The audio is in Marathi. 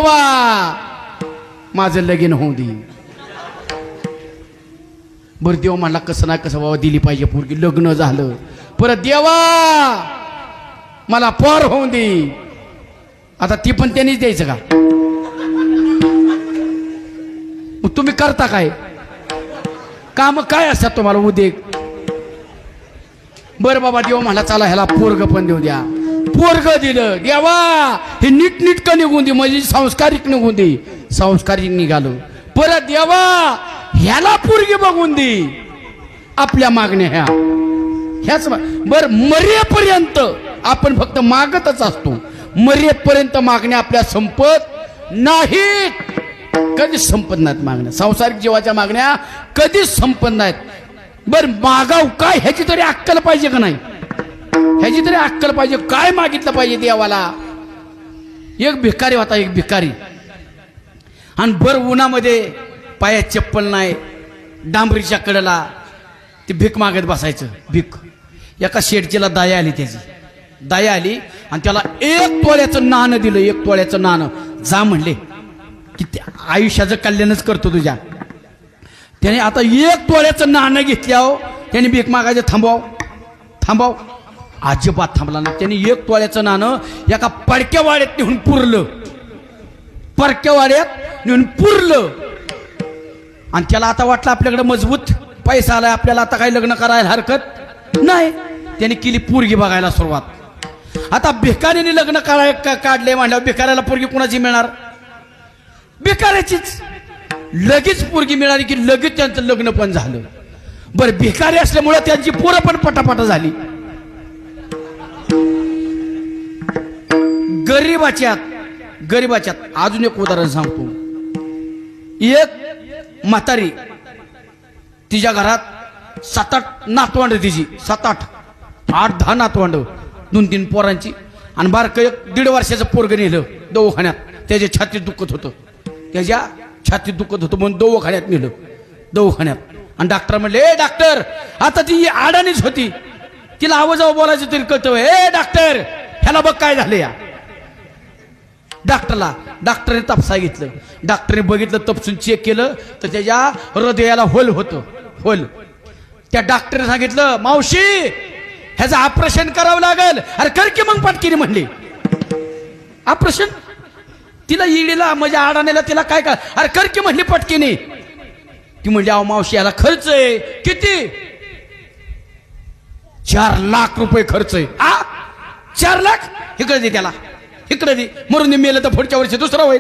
देवा माझं लगीन होऊ दे. बरं देव म्हणला कसं नाही कसं बाबा दिली पाहिजे पोरगी. लग्न झालं परत देवा मला पोर होऊ दे. आता ती पण त्यांनीच द्यायचं का? मग तुम्ही करता काय? काम काय असतात तुम्हाला उद्योग? बरं बाबा देव म्हणला चला ह्याला पोरग पण देऊ द्या. पोरग दिलं. देवा हे नीटनीटकं निघून दे म्हणजे संस्कारिक निघून दे. संस्कारिक निघालं. परत देवा ह्याला पोरगी बघून दे. आपल्या मागण्या ह्याच बर मरेपर्यंत आपण फक्त मागतच असतो. मरेपर्यंत मागण्या आपल्या संपत नाहीत. कधीच संपत नाहीत मागण्या. संसारिक जीवाच्या मागण्या कधीच संपत नाहीत. बर मागाव काय ह्याची तरी अक्कल पाहिजे का नाही? ह्याची तरी अक्कल पाहिजे. काय मागितलं पाहिजे देवाला? एक भिकारी होता. एक भिकारी आणि भर उन्हामध्ये पायात चप्पल नाही डांबरीच्या कडेला ती भीक मागत बसायचं. भीक एका शेठचीला दया आली. त्याची दया आली आणि त्याला 1 तोळ्याचं नाणं दिलं. 1 तोळ्याचं नाणं. जा म्हणले की आयुष्याचं कल्याणच करतो तुझ्या. त्याने आता 1 तोळ्याचं नाणं घेतल्यावर त्याने भीक मागायचं थांबाव. अजिबात थांबला नाही. त्याने 1 तोळ्याचं नाणं एका पडक्या वाड्यात नेऊन पुरलं. परक्या वाड्यात नेऊन पुरलं आणि त्याला आता वाटलं आपल्याकडे मजबूत पैसा आलाय, आपल्याला आता काही लग्न करायला हरकत नाही. त्याने केली पोरगी बघायला सुरुवात. आता भिकारीने लग्न काढले म्हणल्यावर भिकाऱ्याला पोरगी कुणाची मिळणार? भिकाऱ्याचीच. लगेच पोरगी मिळाली की लगेच त्यांचं लग्न पण झालं. बरं भिकारी असल्यामुळे त्यांची पोरं पण पटापटा झाली. गरीबाच्यात अजून एक उदाहरण सांगतो. एक म्हातारी तिच्या घरात 7-8 नातवंड. तिची 7-8 8-10 नातवंड. 2-3 पोरांची आणि बारकं 1.5 वर्षाचं पोरग नेलं दवाखान्यात. त्याच्या छातीत दुखत होतं म्हणून दवाखान्यात नेलं. दवाखान्यात आणि डॉक्टर म्हणले ए डॉक्टर. आता ती आडाणीच होती. तिला आवाजावर बोलायचं तरी कळतं. ए डॉक्टर ह्याला बघ काय झालं या. डॉक्टरने तपासा घेतलं. डॉक्टरने बघितलं तपासून चेक केलं तर त्याच्या हृदयाला होल होतं. होल. त्या डॉक्टरने सांगितलं मावशी ह्याचं ऑपरेशन करावं लागेल. अरे कर की मग पटकीने म्हणली. ऑपरेशन तिला इडीला म्हणजे आडाणीला तिला काय काय अरे कर की म्हणली पटकीने. ती म्हणली अहो मावशी याला खर्च आहे. किती? 4 लाख रुपये खर्च आहे. 4 लाख? इकडे दे त्याला. इकडे दे. मरून मेलं तर पुढच्या वर्षी दुसरा होईल.